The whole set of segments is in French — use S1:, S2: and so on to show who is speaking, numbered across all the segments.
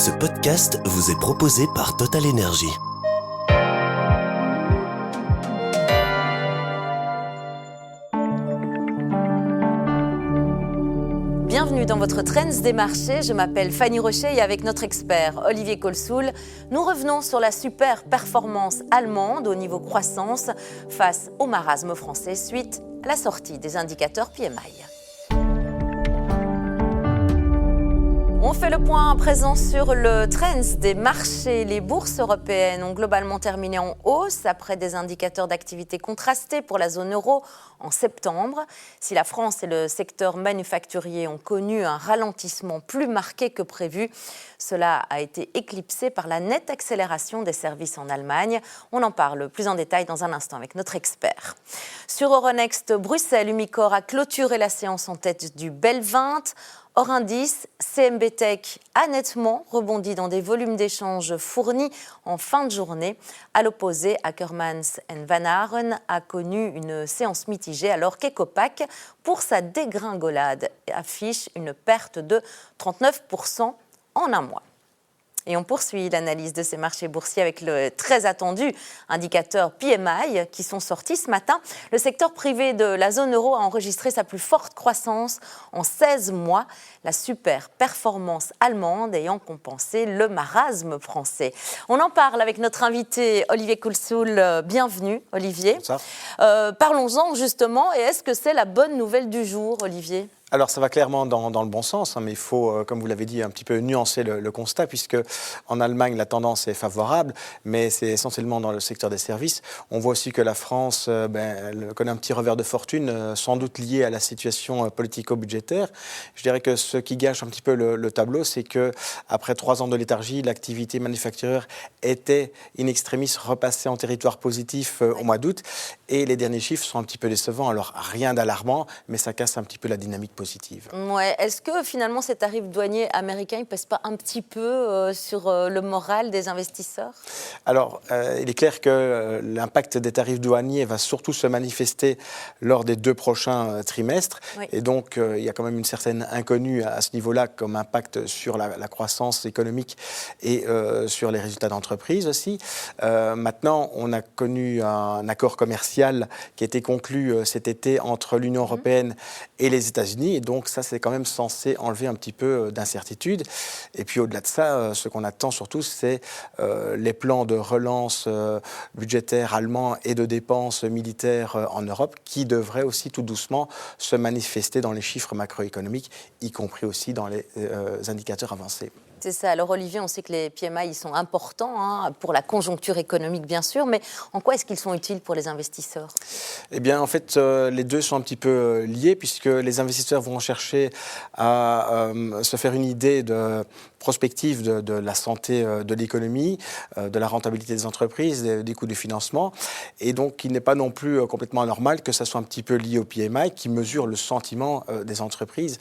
S1: Ce podcast vous est proposé par Total Energy.
S2: Bienvenue dans votre Trends des marchés, je m'appelle Fanny Rocher et avec notre expert Olivier Kohlsoul, nous revenons sur la super performance allemande au niveau croissance face au marasme français suite à la sortie des indicateurs PMI. On fait le point à présent sur le trends des marchés. Les bourses européennes ont globalement terminé en hausse après des indicateurs d'activité contrastés pour la zone euro en septembre. Si la France et le secteur manufacturier ont connu un ralentissement plus marqué que prévu, cela a été éclipsé par la nette accélération des services en Allemagne. On en parle plus en détail dans un instant avec notre expert. Sur Euronext Bruxelles, Umicore a clôturé la séance en tête du BEL 20. Hors indice, CMB Tech a nettement rebondi dans des volumes d'échanges fournis en fin de journée. À l'opposé, Ackermans & Van Haaren a connu une séance mitigée alors qu'Ecopac, pour sa dégringolade, affiche une perte de 39% en un mois. Et on poursuit l'analyse de ces marchés boursiers avec le très attendu indicateur PMI qui sont sortis ce matin. Le secteur privé de la zone euro a enregistré sa plus forte croissance en 16 mois, la super performance allemande ayant compensé le marasme français. On en parle avec notre invité Olivier Kohlsoul. Bienvenue Olivier. Parlons-en justement, et est-ce que c'est la bonne nouvelle du jour Olivier ?
S3: Alors ça va clairement dans le bon sens, mais il faut, comme vous l'avez dit, un petit peu nuancer le constat, puisque en Allemagne, la tendance est favorable, mais c'est essentiellement dans le secteur des services. On voit aussi que la France elle connaît un petit revers de fortune, sans doute lié à la situation politico-budgétaire. Je dirais que ce qui gâche un petit peu le tableau, c'est qu'après 3 ans de léthargie, l'activité manufacturière était in extremis repassée en territoire positif au mois d'août, et les derniers chiffres sont un petit peu décevants. Alors rien d'alarmant, mais ça casse un petit peu la dynamique positive.
S2: Ouais. Est-ce que finalement ces tarifs douaniers américains ne pèsent pas un petit peu sur le moral des investisseurs ?
S3: Alors, il est clair que l'impact des tarifs douaniers va surtout se manifester lors des 2 prochains trimestres. Oui. Et donc, il y a quand même une certaine inconnue à ce niveau-là comme impact sur la croissance économique et sur les résultats d'entreprise aussi. Maintenant, on a connu un accord commercial qui a été conclu cet été entre l'Union européenne et les États-Unis. Et donc ça, c'est quand même censé enlever un petit peu d'incertitude. Et puis au-delà de ça, ce qu'on attend surtout, c'est les plans de relance budgétaire allemands et de dépenses militaires en Europe qui devraient aussi tout doucement se manifester dans les chiffres macroéconomiques, y compris aussi dans les indicateurs avancés.
S2: C'est ça. Alors Olivier, on sait que les PMI ils sont importants pour la conjoncture économique bien sûr, mais en quoi est-ce qu'ils sont utiles pour les investisseurs ?
S3: Eh bien en fait, les deux sont un petit peu liés puisque les investisseurs vont chercher à se faire une idée prospective de la santé de l'économie, de la rentabilité des entreprises, des coûts de financement. Et donc, il n'est pas non plus complètement anormal que ça soit un petit peu lié au PMI qui mesure le sentiment des entreprises.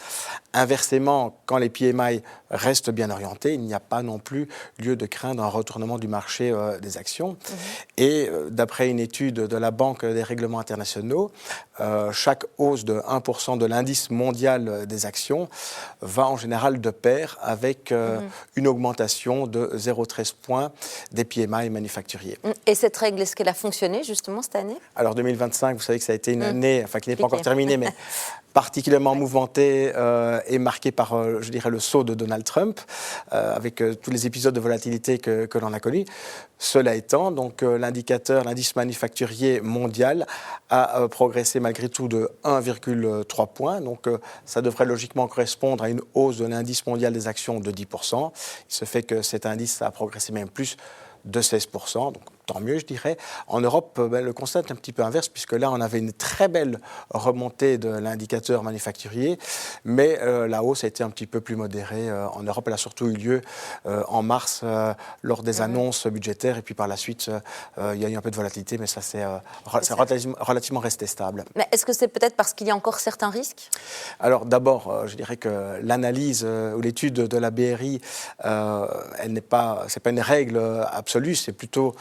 S3: Inversement, quand les PMI restent bien orientés, il n'y a pas non plus lieu de craindre un retournement du marché des actions. Et d'après une étude de la Banque des règlements internationaux, chaque hausse de 1% de l'indice mondial des actions va en général de pair avec une augmentation de 0,13 points des PMI manufacturiers.
S2: Et cette règle, est-ce qu'elle a fonctionné justement cette année ?
S3: Alors 2025, vous savez que ça a été une année, qui n'est pas encore terminée, mais particulièrement mouvementée et marquée par, je dirais, le saut de Donald Trump, avec tous les épisodes de volatilité que l'on a connus. Cela étant, donc l'indice manufacturier mondial a progressé malgré tout de 1,3 points. Donc ça devrait logiquement correspondre à une hausse de l'indice mondial des actions de 10%. Il se fait que cet indice a progressé même plus de 16%, donc tant mieux, je dirais. En Europe, le constat est un petit peu inverse, puisque là, on avait une très belle remontée de l'indicateur manufacturier, mais la hausse a été un petit peu plus modérée. En Europe, elle a surtout eu lieu en mars, lors des annonces budgétaires, et puis par la suite, il y a eu un peu de volatilité, mais ça, c'est relativement resté stable.
S2: Mais est-ce que c'est peut-être parce qu'il y a encore certains risques ?
S3: Alors d'abord, je dirais que l'analyse ou l'étude de la BRI, c'est pas une règle absolue, c'est plutôt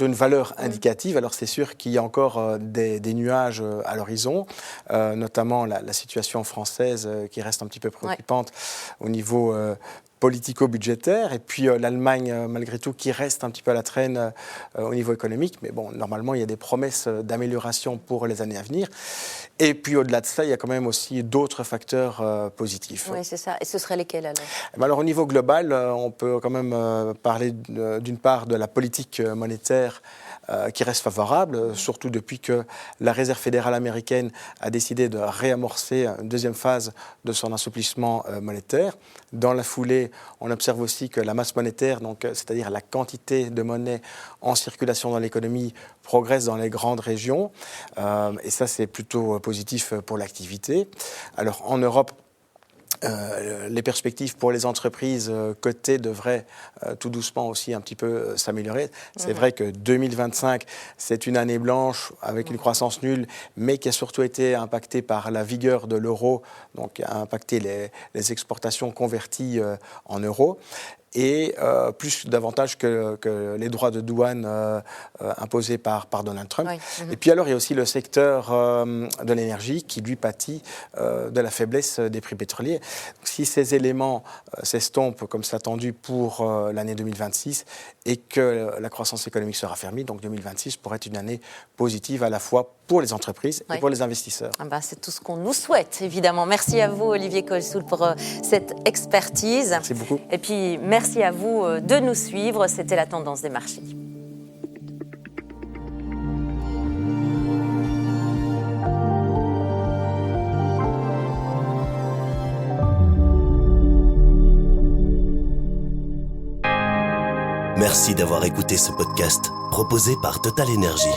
S3: une valeur indicative. Alors c'est sûr qu'il y a encore des nuages à l'horizon, notamment la situation française qui reste un petit peu préoccupante au niveau politico-budgétaire, et puis l'Allemagne, malgré tout, qui reste un petit peu à la traîne au niveau économique. Mais bon, normalement, il y a des promesses d'amélioration pour les années à venir. Et puis, au-delà de ça, il y a quand même aussi d'autres facteurs positifs.
S2: Oui, c'est ça. Et ce seraient lesquels, alors ?
S3: Alors, au niveau global, on peut quand même parler d'une part de la politique monétaire qui reste favorable, surtout depuis que la Réserve fédérale américaine a décidé de réamorcer une deuxième phase de son assouplissement monétaire. Dans la foulée, on observe aussi que la masse monétaire, donc, c'est-à-dire la quantité de monnaie en circulation dans l'économie, progresse dans les grandes régions. Et ça, c'est plutôt positif pour l'activité. Alors, en Europe, les perspectives pour les entreprises cotées devraient tout doucement aussi un petit peu s'améliorer. C'est vrai que 2025, c'est une année blanche avec une croissance nulle, mais qui a surtout été impactée par la vigueur de l'euro, donc a impacté les exportations converties en euros. Et plus davantage que les droits de douane imposés par Donald Trump. Oui. Et puis alors, il y a aussi le secteur de l'énergie qui, lui, pâtit de la faiblesse des prix pétroliers. Donc, si ces éléments s'estompent comme c'est attendu pour l'année 2026 et que la croissance économique sera fermée, donc 2026 pourrait être une année positive à la fois pour les entreprises et pour les investisseurs.
S2: Ah ben, c'est tout ce qu'on nous souhaite, évidemment. Merci à vous, Olivier Kohlsoul, pour cette expertise.
S3: Merci beaucoup.
S2: Et puis, merci à vous de nous suivre. C'était la tendance des marchés.
S1: Merci d'avoir écouté ce podcast proposé par Total Energy.